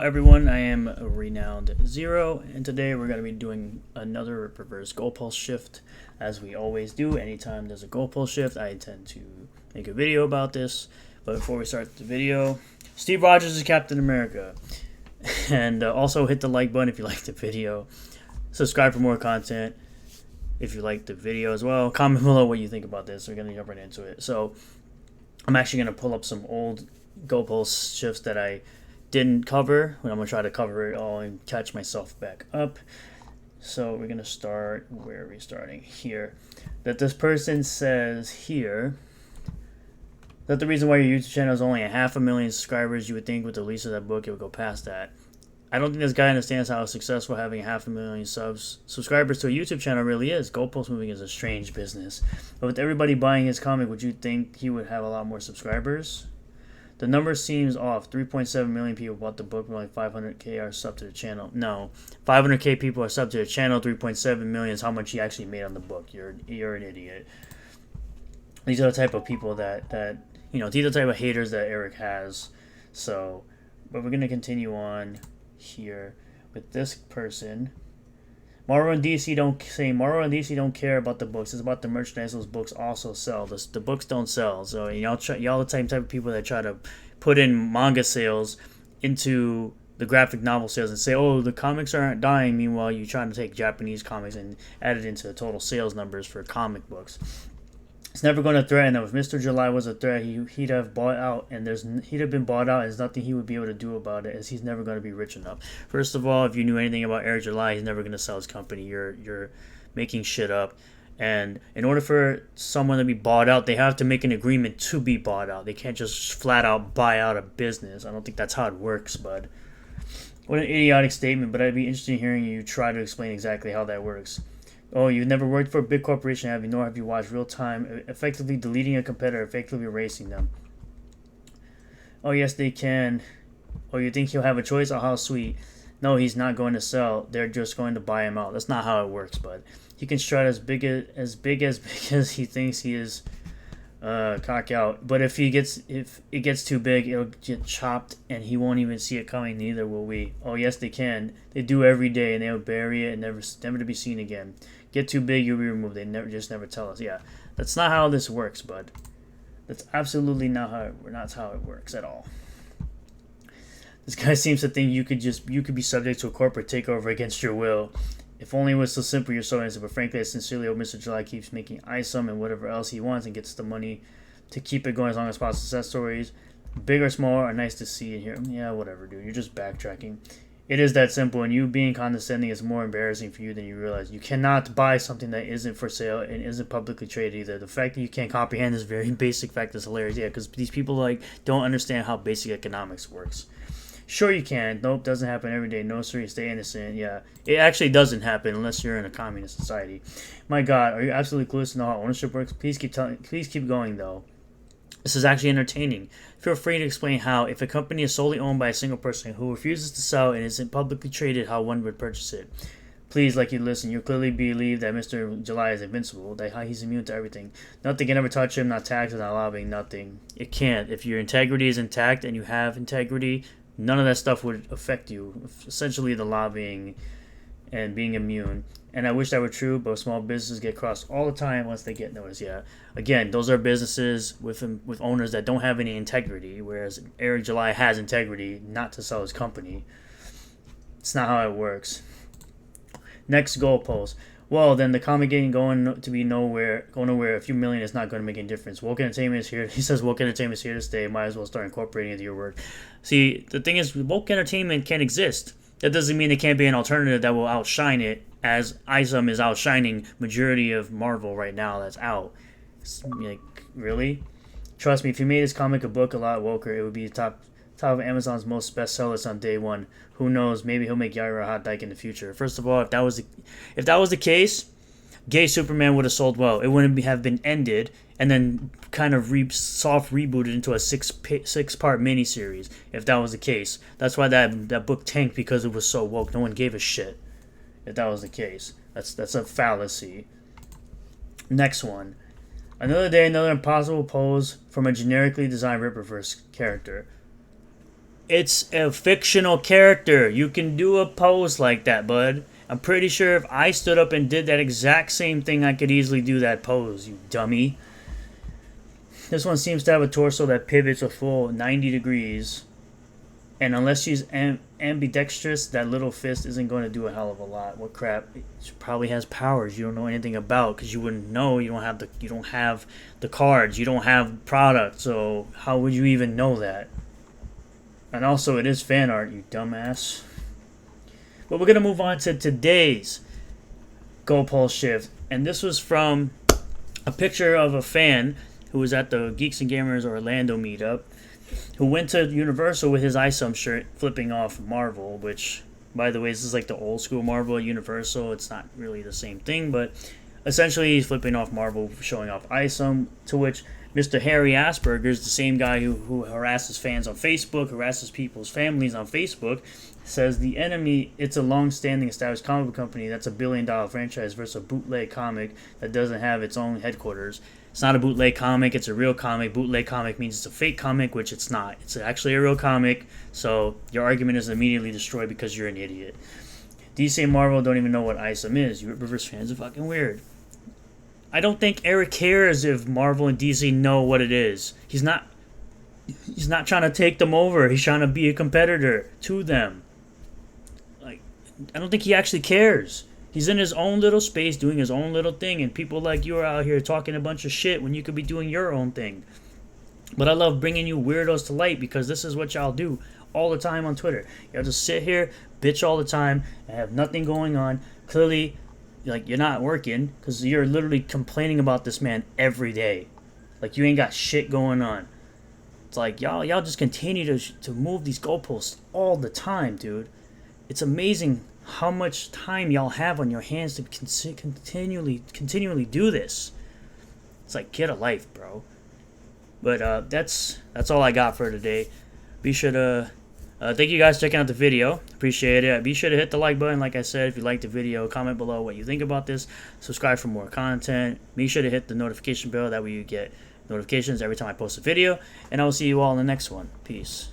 Everyone, I am Renowned Zero, and today we're going to be doing another RippaVerse Goal Post Shift, as we always do. Anytime there's a goal post shift, I intend to make a video about this. But before we start the video, Steve Rogers is Captain America. And also hit the like button if you like the video. Subscribe for more content if you like the video as well. Comment below what you think about this. We're going to jump right into it. So, I'm actually going to pull up some old goal post shifts that I didn't cover, but I'm going to try to cover it all and catch myself back up. So we're going to start, where are we starting? Here. That this person says here that the reason why your YouTube channel is only 500,000 subscribers, you would think with the release of that book it would go past that. I don't think this guy understands how successful having 500,000 subscribers to a YouTube channel really is. Goalpost moving is a strange business. But with everybody buying his comic, would you think he would have a lot more subscribers? The number seems off. 3.7 million people bought the book, but only 500K are subbed to the channel. No, 500K people are subbed to the channel. 3.7 million is how much he actually made on the book. You're an idiot. These are the type of people that these are the type of haters that Eric has. So, but we're gonna continue on here with this person. Marvel and DC don't care about the books. It's about the merchandise those books also sell. The books don't sell. So y'all the type of people that try to put in manga sales into the graphic novel sales and say, oh, the comics aren't dying. Meanwhile, you're trying to take Japanese comics and add it into the total sales numbers for comic books. It's never going to threaten them. If Mr. July was a threat, he'd have bought out, and he'd have been bought out. There's nothing he would be able to do about it, as he's never going to be rich enough. First of all, if you knew anything about Eric July, he's never going to sell his company. You're making shit up. And in order for someone to be bought out, they have to make an agreement to be bought out. They can't just flat out buy out a business. I don't think that's how it works, bud. What an idiotic statement, but I'd be interested in hearing you try to explain exactly how that works. Oh, you've never worked for a big corporation, have you? Nor have you watched real time, effectively deleting a competitor, effectively erasing them. Oh, yes, they can. Oh, you think he'll have a choice? Oh, how sweet. No, he's not going to sell. They're just going to buy him out. That's not how it works, bud. He can strut as big as he thinks he is. Cock out. But if it gets too big, it'll get chopped, and he won't even see it coming. Neither will we. Oh, yes, they can. They do every day, and they'll bury it and never to be seen again. Get too big, you'll be removed. They never tell us. Yeah, that's not how this works, bud. That's absolutely not how it works at all. This guy seems to think you could be subject to a corporate takeover against your will. If only it was so simple, you're so innocent. But frankly, I sincerely hope Mr. July keeps making ISOM and whatever else he wants and gets the money to keep it going as long as possible. Success stories, big or small, are nice to see and hear. Yeah, whatever, dude. You're just backtracking. It is that simple, and you being condescending is more embarrassing for you than you realize. You cannot buy something that isn't for sale and isn't publicly traded either. The fact that you can't comprehend this very basic fact is hilarious. Yeah, because these people don't understand how basic economics works. Sure you can. Nope, doesn't happen every day. No, sir, you stay innocent. Yeah, it actually doesn't happen unless you're in a communist society. My God, are you absolutely clueless to know how ownership works? Please keep going, though. This is actually entertaining. Feel free to explain how, if a company is solely owned by a single person who refuses to sell and isn't publicly traded, how one would purchase it. Please, like you listen, you clearly believe that Mr. July is invincible, that he's immune to everything. Nothing can ever touch him, not taxes, not lobbying, nothing. It can't. If your integrity is intact and you have integrity, none of that stuff would affect you. Essentially, the lobbying and being immune. And I wish that were true, but small businesses get crossed all the time once they get noticed. Yeah, again, those are businesses with owners that don't have any integrity, whereas Eric July has integrity not to sell his company. It's not how it works. Next goalpost. Well, then the comic game going nowhere. A few million is not going to make any difference. Woke entertainment is here. He says woke entertainment is here to stay. Might as well start incorporating it into your work. See, the thing is, woke entertainment can exist. That doesn't mean there can't be an alternative that will outshine it, as ISOM is outshining majority of Marvel right now that's out. Like, really? Trust me, if you made this comic a book a lot woker, it would be top of Amazon's most bestsellers on day one. Who knows? Maybe he'll make Yaira Hot Dyke in the future. First of all, if that was the case, Gay Superman would have sold well. It wouldn't have been ended and then kind of soft rebooted into a six-part miniseries. If that was the case, that's why that book tanked, because it was so woke. No one gave a shit. If that was the case, that's a fallacy. Next one. Another day, another impossible pose from a generically designed RippaVerse character. It's a fictional character. You can do a pose like that, bud. I'm pretty sure if I stood up and did that exact same thing, I could easily do that pose, you dummy. This one seems to have a torso that pivots a full 90 degrees. And unless she's ambidextrous, that little fist isn't going to do a hell of a lot. What crap? She probably has powers you don't know anything about, because you wouldn't know. You don't have the cards. You don't have product. So how would you even know that? And also, it is fan art, you dumbass. But we're gonna move on to today's goal post shift, and this was from a picture of a fan who was at the Geeks and Gamers Orlando meetup, who went to Universal with his ISOM shirt, flipping off Marvel, which, by the way, this is like the old school Marvel at Universal. It's not really the same thing, but essentially he's flipping off Marvel, showing off ISOM, to which Mr. Harry Asperger's, the same guy who harasses fans on Facebook, harasses people's families on Facebook, says the enemy, it's a long-standing established comic book company that's a billion-dollar franchise versus a bootleg comic that doesn't have its own headquarters. It's not a bootleg comic, it's a real comic. Bootleg comic means it's a fake comic, which it's not. It's actually a real comic, so your argument is immediately destroyed because you're an idiot. DC and Marvel don't even know what ISOM is. You RippaVerse fans are fucking weird. I don't think Eric cares if Marvel and DC know what it is. He's not trying to take them over. He's trying to be a competitor to them. Like, I don't think he actually cares. He's in his own little space doing his own little thing, and people like you are out here talking a bunch of shit when you could be doing your own thing. But I love bringing you weirdos to light, because this is what y'all do all the time on Twitter. Y'all just sit here, bitch all the time, and have nothing going on. Clearly, like, you're not working, because you're literally complaining about this man every day. Like, you ain't got shit going on. It's like, y'all just continue to move these goalposts all the time, dude. It's amazing how much time y'all have on your hands to continually do this. It's like, get a life, bro. But that's all I got for today. Be sure to thank you guys for checking out the video. Appreciate it. Be sure to hit the like button, like I said, if you liked the video. Comment below what you think about this. Subscribe for more content. Be sure to hit the notification bell. That way you get notifications every time I post a video. And I will see you all in the next one. Peace.